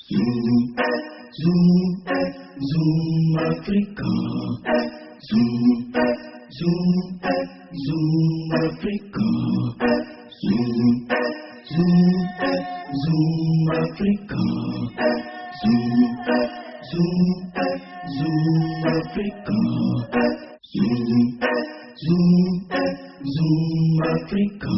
Zoom, zoom, zoom Africa. Zoom, zoom, zoom Africa. Zoom, zoom, zoom Africa. Zoom, zoom, zoom Africa. Zoom, zoom, zoom Africa.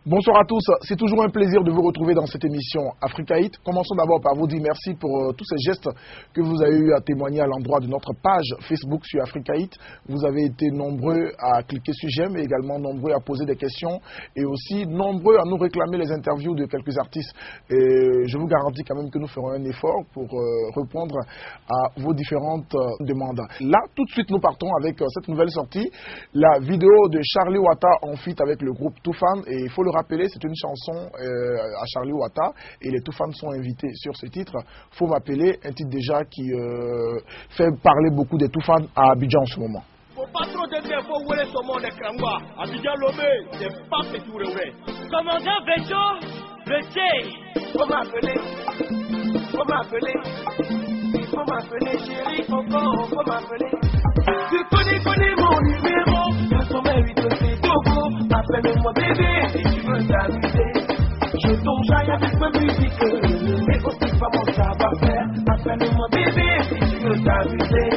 Bonsoir à tous, c'est toujours un plaisir de vous retrouver dans cette émission Africa Hit. Commençons d'abord par vous dire merci pour tous ces gestes que vous avez eu à témoigner à l'endroit de notre page Facebook sur Africa Hit. Vous avez été nombreux à cliquer sur j'aime et également nombreux à poser des questions et aussi nombreux à nous réclamer les interviews de quelques artistes. Et je vous garantis quand même que nous ferons un effort pour répondre à vos différentes demandes. Là, tout de suite, nous partons avec cette nouvelle sortie, la vidéo de Charlie Wata en feat avec le groupe Toufan. Et il faut le rappeler, c'est une chanson à Charlie Wata et les Toufan sont invités sur ce titre. Faut m'appeler, un titre déjà qui fait parler beaucoup des Toufan à Abidjan en ce moment. Faut pas trop de bien, faut rouler sur mon écran. Abidjan Lomé, c'est pas fait tout rouler. Commandant Vejo, le T. Faut m'appeler, chérie, faut m'appeler. Tu connais mon numéro, 208 c'est Togo. Appelle-moi bébé si tu veux t'amuser. Je tombe j'aille avec ma musique, mais aussi pas mon savoir-faire. Appelle-moi bébé si tu veux t'amuser.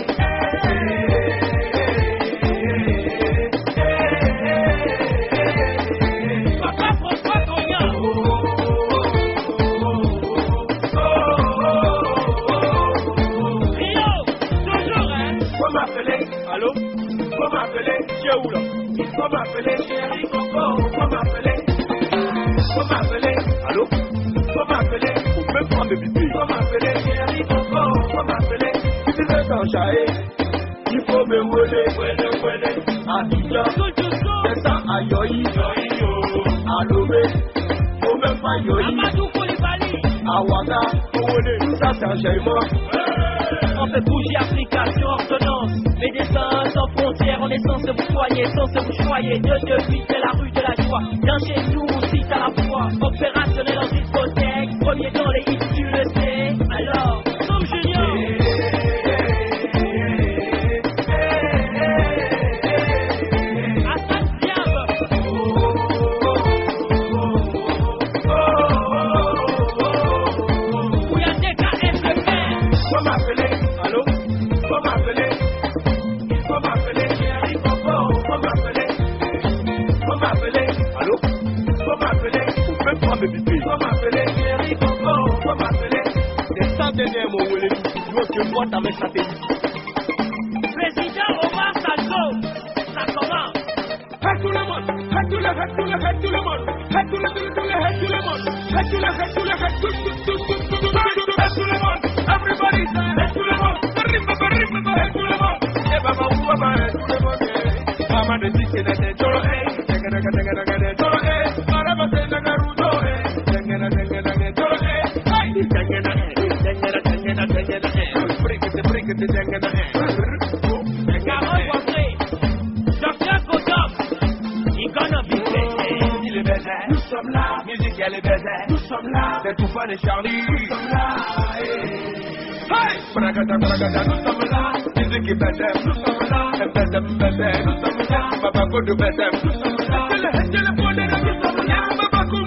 Papa, prends-toi ton gars. Rio, toujours hein. Faut m'appeler, allô? Faut m'appeler, tu es où là? Faut m'appeler chérie Coco, faut m'appeler, allô? Faut m'appeler, faut même prendre le bébé. Faut m'appeler chérie Coco, faut m'appeler. Si tu veux t'enjailler, il faut me voler, Abidjan, c'est ça à Yoyi, à Lomé, faut même pas Yoyi, à Ouaga, tout ça c'est enjaillement. On fait bouger application, ordonnance, médecins sans frontières, on est censé vous soigner, censé vous choyer. Depuis c'est la rue de la joie, bien chez nous aussi à la fois. Opérationnel en discothèque, premier dans les hits, tu le sais. Alors, Tom Junior. Faut m'appeler chérie Coco, faut m'appeler. C'est ça dernier mot, tu veux que moi ta main satellite. Président Omar Salgo, ça commence. Head to the monde, head to the monde, head to the monde, head to the monde. Everybody say head to the monde, head to the monde. Eh baba ou baba head to the monde. Mama de dike na de joro eh, joro eh, maraba se na garudo eh. Nous sommes là, musique elle est baiser. Nous sommes là, c'est Toufan et Charlie. Nous sommes là, hey, bragada, nous sommes là, musique est baiser. Nous sommes là, baiser, nous sommes là, papa de baiser. Nous sommes là, nous sommes là, papa comme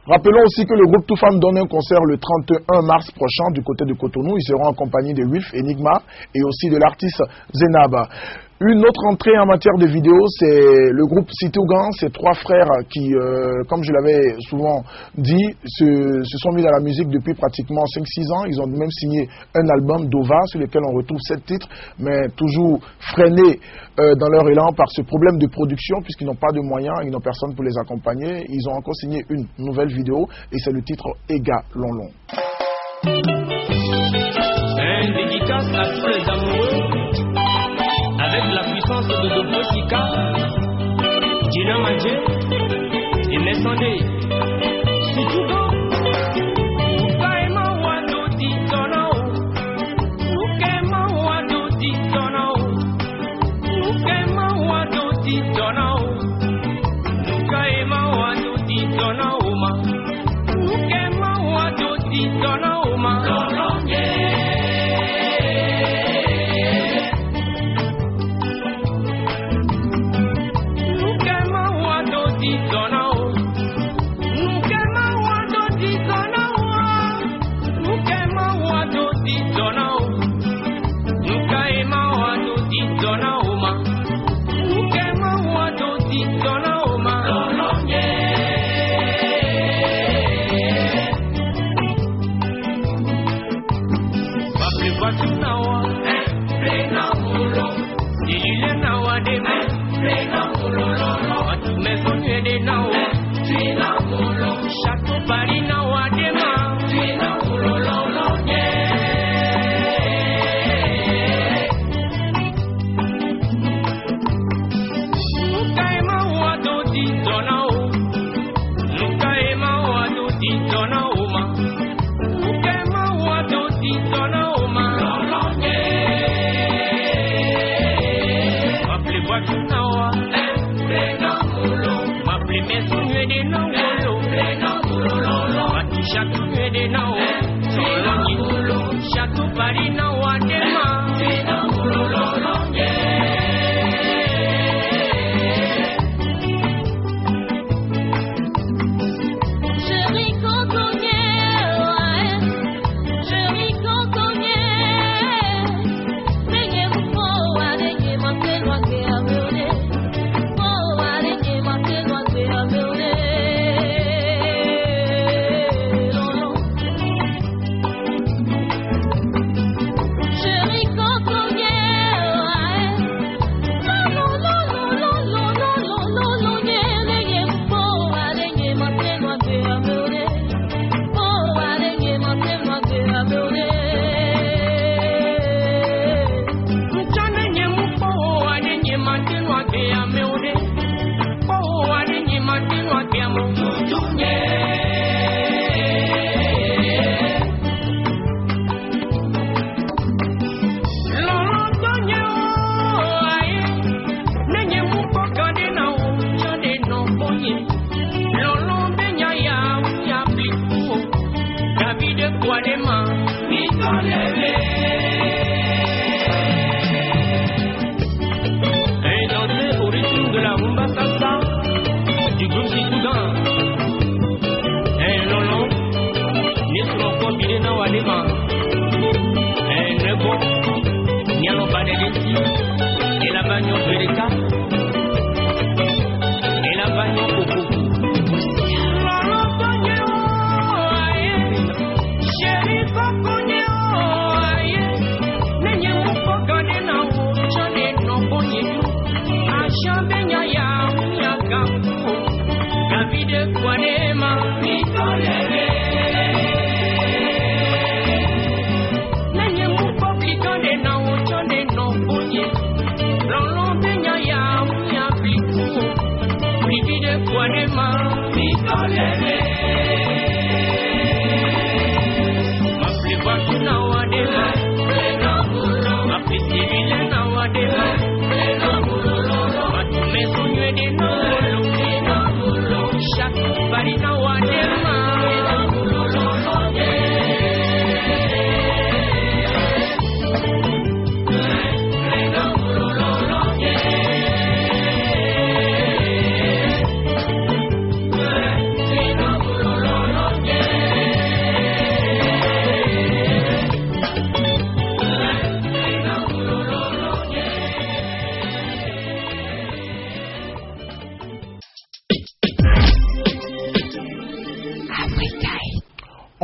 Rappelons aussi que le groupe Toufan donne un concert le 31 mars prochain du côté de Cotonou. Ils seront en compagnie de Wilf, Enigma et aussi de l'artiste Zenaba. Une autre entrée en matière de vidéo, c'est le groupe Citougan, ces 3 frères qui, comme je l'avais souvent dit, se sont mis dans la musique depuis pratiquement 5-6 ans. Ils ont même signé un album Dova sur lequel on retrouve 7 titres, mais toujours freinés dans leur élan par ce problème de production puisqu'ils n'ont pas de moyens, ils n'ont personne pour les accompagner. Ils ont encore signé une nouvelle vidéo et c'est le titre Ega Lonlon. Un dédicace à tous les amoureux avec la puissance de Dobo Sika, Gina Mandje et Messandé. Citougan, Ukaima Wado Titonao, Ukaima Wado Titonao, Ukaima Wado Titonao, Ukaima Wado Titonao, Ukaima Wado Titonao,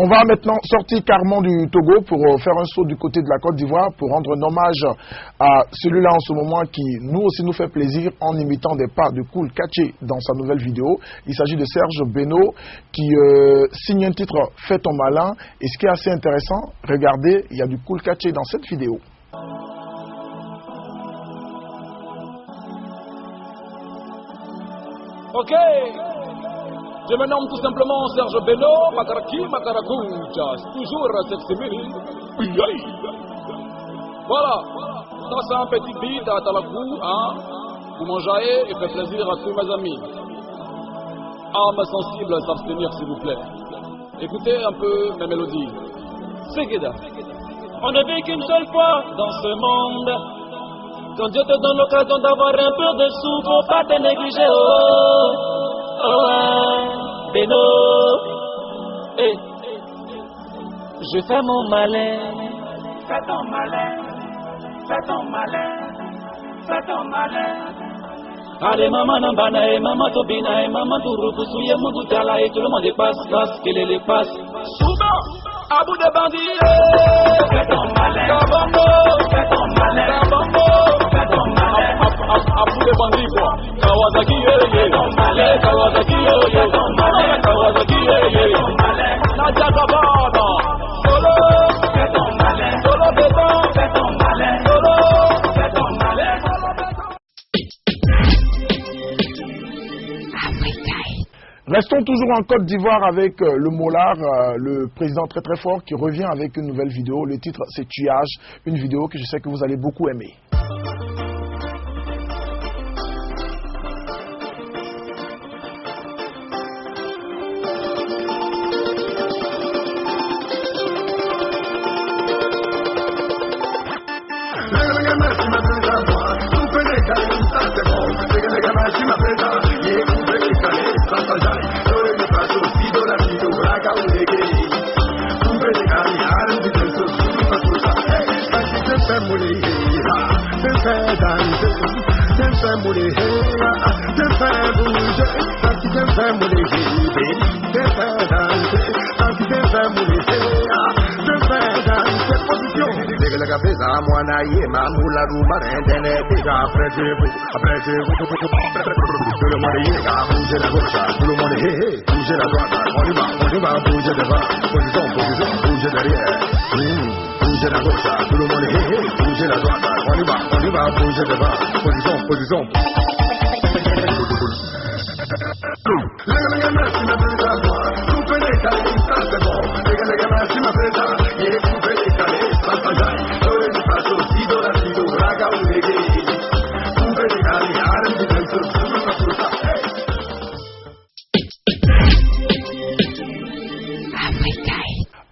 On va maintenant sortir carrément du Togo pour faire un saut du côté de la Côte d'Ivoire pour rendre un hommage à celui-là en ce moment qui nous aussi nous fait plaisir en imitant des pas de Koul Kaché dans sa nouvelle vidéo. Il s'agit de Serge Beno qui signe un titre Fais ton malin. Et ce qui est assez intéressant, regardez, il y a du Koul Kaché dans cette vidéo. Ok, je me nomme tout simplement Serge Beno, Makaraki, Makarakouja, toujours sexy mini. Voilà, ça c'est un petit beat à Talakou, hein, pour m'enjailler et faire plaisir à tous mes amis. Âmes sensibles, s'abstenir s'il vous plaît. Écoutez un peu mes mélodies. Segeda. On ne vit qu'une seule fois dans ce monde. Quand Dieu te donne l'occasion d'avoir un peu de sous, faut pas te négliger. Oh, oh, Beno. Hey. Je fais mon malin. Fais ton malin. Fais ton malin. Fais ton malin. Allez, maman Nambana et maman Tobina et maman Touroukoussouye, Mougoudiala et tout le monde dépasse, parce qu'il les passe. Souvent, à bout de bandits, fais ton malin. Kabambo, fais ton malin. Kabambo, fais ton malin. À bout de bandits, quoi. Kawasaki, Kawasaki, Kawasaki, Nadia Kabana. Solo, fais ton malin. Solo béton, fais ton malin. Solo, fais ton malin. Restons toujours en Côte d'Ivoire avec le Molard, le président très très fort qui revient avec une nouvelle vidéo. Le titre c'est Tuage, une vidéo que je sais que vous allez beaucoup aimer.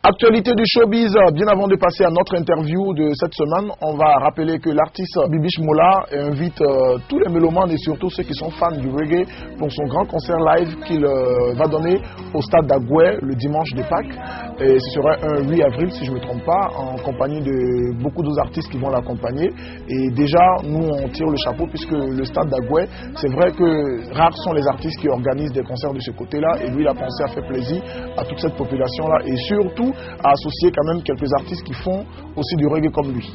Actualité du showbiz, bien avant de passer à notre interview de cette semaine, on va rappeler que l'artiste Bibiche Moula invite tous les mélomanes et surtout ceux qui sont fans du reggae pour son grand concert live qu'il va donner au stade d'Agoué le dimanche de Pâques. Et ce sera un 8 avril, si je ne me trompe pas, en compagnie de beaucoup d'autres artistes qui vont l'accompagner. Et déjà, nous, on tire le chapeau puisque le stade d'Agoué, c'est vrai que rares sont les artistes qui organisent des concerts de ce côté-là. Et lui, il a pensé à faire plaisir à toute cette population-là et surtout à associer quand même quelques artistes qui font aussi du reggae comme lui.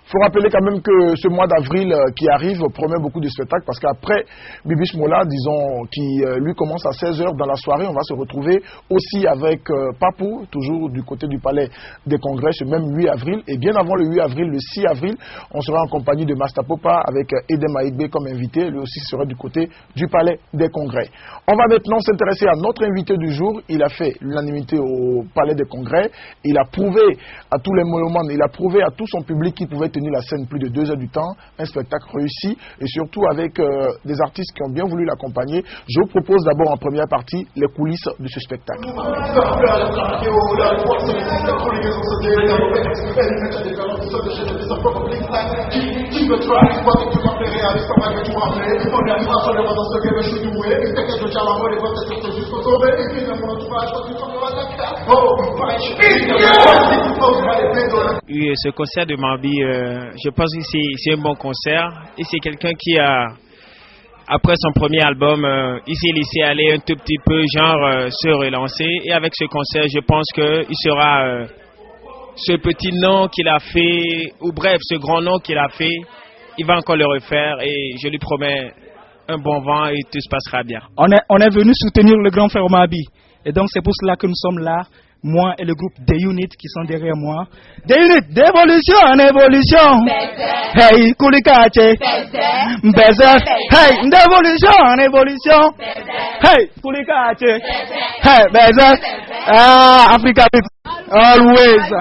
Il faut rappeler quand même que ce mois d'avril qui arrive promet beaucoup de spectacles parce qu'après Bibiche Moula, disons, qui lui commence à 16h dans la soirée, on va se retrouver aussi avec Papou, toujours du côté du Palais des Congrès, ce même 8 avril. Et bien avant le 8 avril, le 6 avril, on sera en compagnie de Master Popa avec Edem Aïgbé comme invité. Lui aussi sera du côté du Palais des Congrès. On va maintenant s'intéresser à notre invité du jour. Il a fait l'unanimité au Palais des Congrès. Il a prouvé à tous les mélomanes, il a prouvé à tout son public qu'il pouvait tenir tenu la scène plus de 2 heures du temps, un spectacle réussi et surtout avec des artistes qui ont bien voulu l'accompagner. Je vous propose d'abord en première partie les coulisses de ce spectacle. Oui, ce concert de Marby, je pense que c'est un bon concert et c'est quelqu'un qui a, après son premier album, il s'est laissé aller un tout petit peu, se relancer, et avec ce concert, je pense qu'il sera ce petit nom qu'il a fait, ou bref, ce grand nom qu'il a fait, il va encore le refaire et je lui promets un bon vent et tout se passera bien. On est venu soutenir le grand frère Marby et donc c'est pour cela que nous sommes là, moi et le groupe des Unit qui sont derrière moi. Des Unit, d'évolution en évolution. Hey, Koulikate. Baiser. Hey, d'évolution en évolution. Hey, Koulikate. Hey, Baiser. Ah, Africa, always.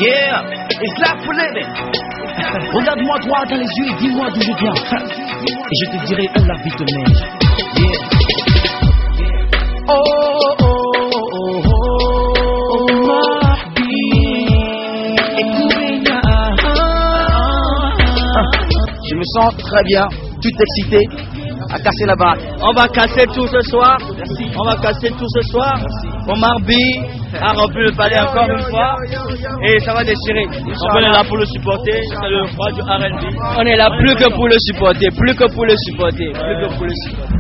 Yeah, it's life for living. Regarde-moi droit dans les yeux et dis-moi d'où je viens. Et je te dirai où la vie te mène. Yeah. Oh, oh, oh, oh, oh, Marby. Je me sens très bien, tout excité, à casser la baraque. On va casser tout ce soir. Merci. On va casser tout ce soir. Mon Marby a rempli le palais encore une fois et ça va déchirer. On est là pour le supporter, c'est le roi du R&B. On est là plus que pour le supporter, plus que pour le supporter, plus que pour le supporter.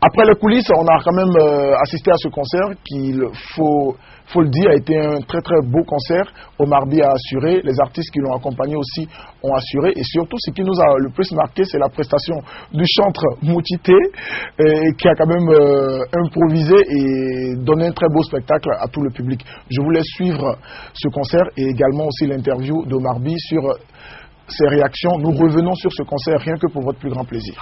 Après les coulisses, on a quand même assisté à ce concert qui, faut le dire, a été un très très beau concert. Marby a assuré, les artistes qui l'ont accompagné aussi ont assuré, et surtout ce qui nous a le plus marqué, c'est la prestation du chantre Moutité qui a quand même improvisé et donné un très beau spectacle à tout le public. Je voulais suivre ce concert et également aussi l'interview Marby sur ses réactions. Nous revenons sur ce concert rien que pour votre plus grand plaisir.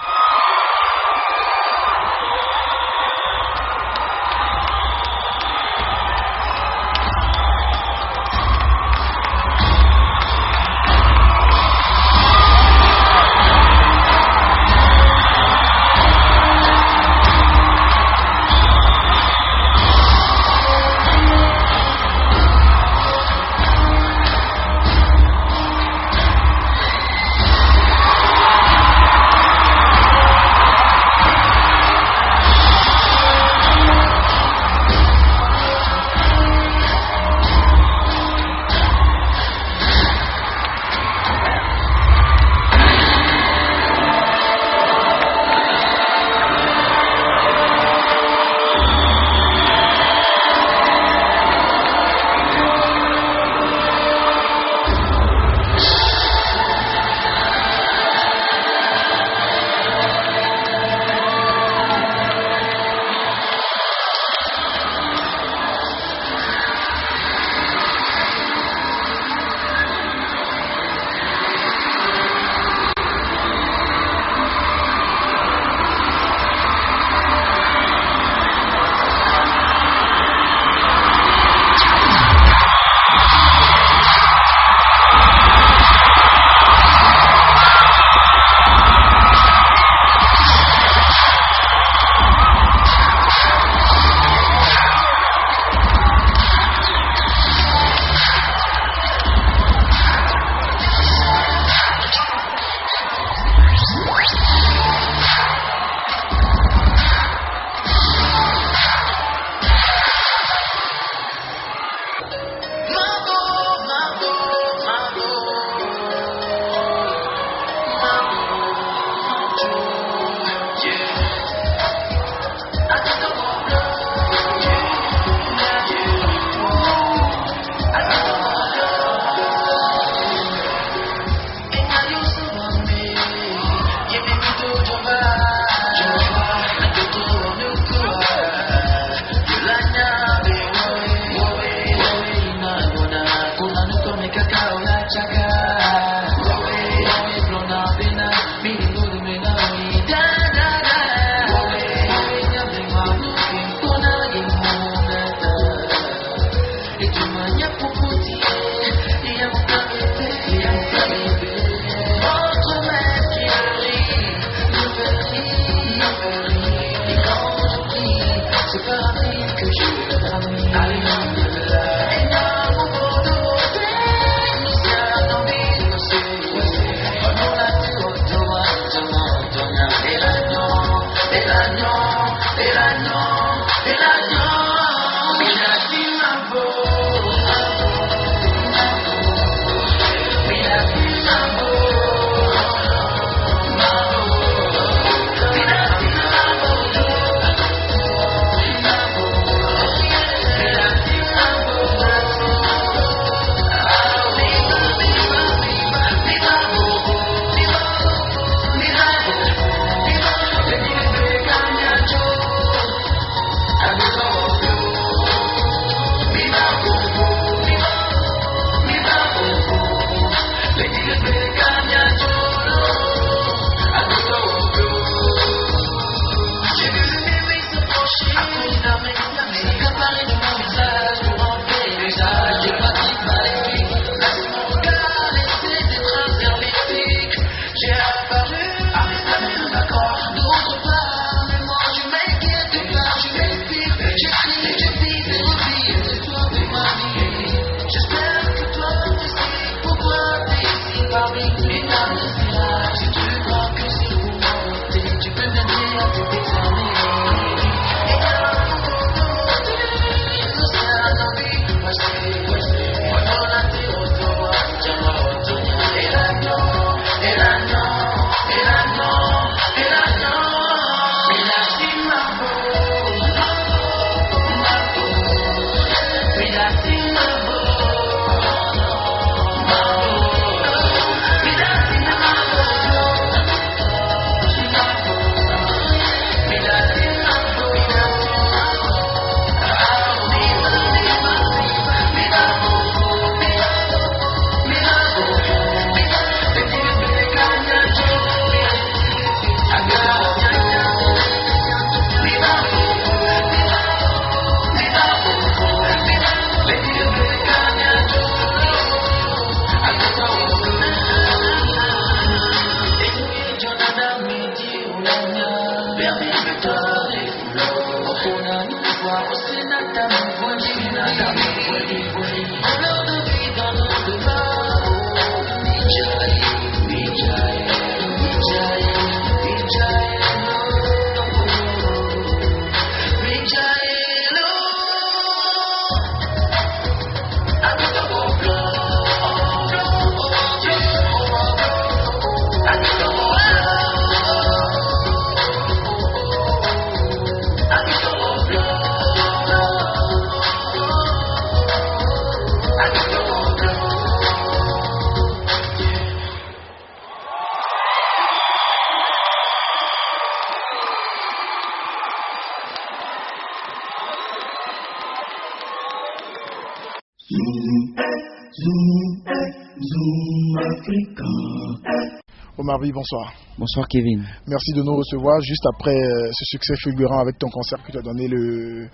Omar B, bonsoir. Bonsoir Kevin. Merci de nous recevoir juste après ce succès fulgurant avec ton concert que tu as donné le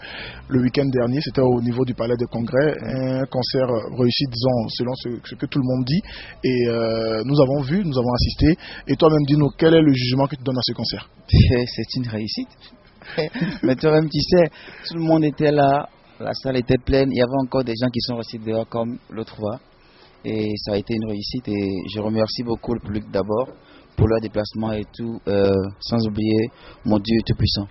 week-end dernier. C'était au niveau du Palais des Congrès. Un concert réussi, disons, selon ce que tout le monde dit. Et nous avons vu, nous avons assisté. Et toi-même, dis-nous, quel est le jugement que tu donnes à ce concert? C'est une réussite. Mais toi-même, tu sais, tout le monde était là. La salle était pleine. Il y avait encore des gens qui sont restés dehors comme l'autre fois. Et ça a été une réussite. Et je remercie beaucoup le public d'abord pour leur déplacement et tout, sans oublier mon Dieu Tout-Puissant.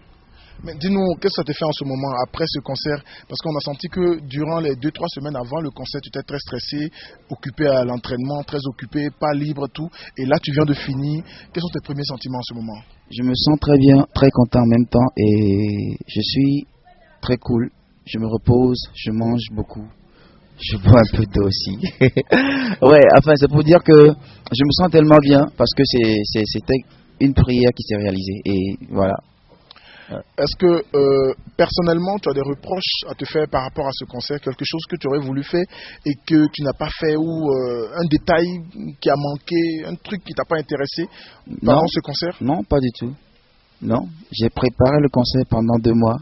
Mais dis-nous, qu'est-ce que ça te fait en ce moment après ce concert? Parce qu'on a senti que durant les 2-3 semaines avant le concert, tu étais très stressé, occupé à l'entraînement, très occupé, pas libre, tout. Et là, tu viens de finir. Quels sont tes premiers sentiments en ce moment? Je me sens très bien, très content en même temps. Et je suis très cool. Je me repose, je mange beaucoup. Je bois un peu d'eau aussi. Ouais, enfin, c'est pour dire que je me sens tellement bien parce que c'était une prière qui s'est réalisée. Et voilà. Est-ce que personnellement, tu as des reproches à te faire par rapport à ce concert? Quelque chose que tu aurais voulu faire et que tu n'as pas fait, ou un détail qui a manqué, un truc qui t'a pas intéressé pendant ce concert? Non, pas du tout. Non, j'ai préparé le concert pendant 2 mois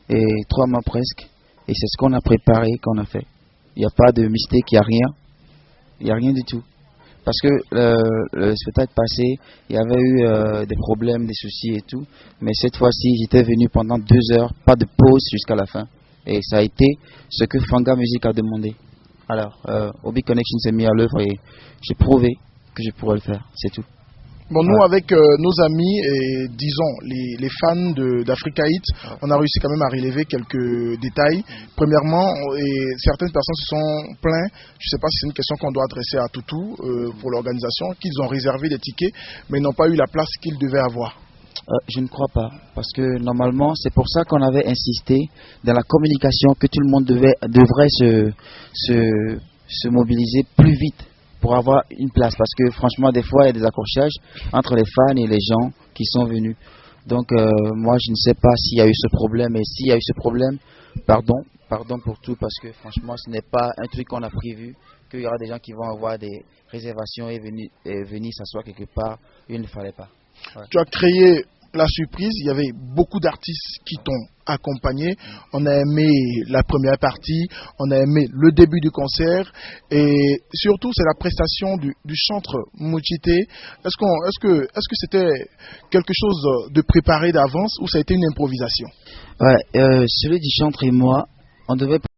et 3 mois presque. Et c'est ce qu'on a préparé, qu'on a fait. Il n'y a pas de mystère, il n'y a rien. Il n'y a rien du tout. Parce que le spectacle passé, il y avait eu des problèmes, des soucis et tout. Mais cette fois-ci, j'étais venu pendant 2 heures, pas de pause jusqu'à la fin. Et ça a été ce que Fanga Music a demandé. Alors, Obi Connection s'est mis à l'œuvre et j'ai prouvé que je pourrais le faire, c'est tout. Bon, nous, avec nos amis et disons les fans d'Africa Hit, on a réussi quand même à relever quelques détails. Premièrement, certaines personnes se sont plaintes, je ne sais pas si c'est une question qu'on doit adresser à Toutou pour l'organisation, qu'ils ont réservé des tickets, mais ils n'ont pas eu la place qu'ils devaient avoir. Je ne crois pas, parce que normalement, c'est pour ça qu'on avait insisté dans la communication que tout le monde devrait se mobiliser plus vite pour avoir une place, parce que franchement, des fois, il y a des accrochages entre les fans et les gens qui sont venus. Donc, moi, je ne sais pas s'il y a eu ce problème, et s'il y a eu ce problème, pardon pour tout, parce que franchement, ce n'est pas un truc qu'on a prévu, qu'il y aura des gens qui vont avoir des réservations et venir s'asseoir quelque part, il ne fallait pas. Ouais. Tu as créé la surprise, il y avait beaucoup d'artistes qui t'ont accompagné. On a aimé la première partie, on a aimé le début du concert et surtout c'est la prestation du chantre Mouchité. Est-ce que c'était quelque chose de préparé d'avance ou ça a été une improvisation? Ouais, celui du chantre et moi, on devait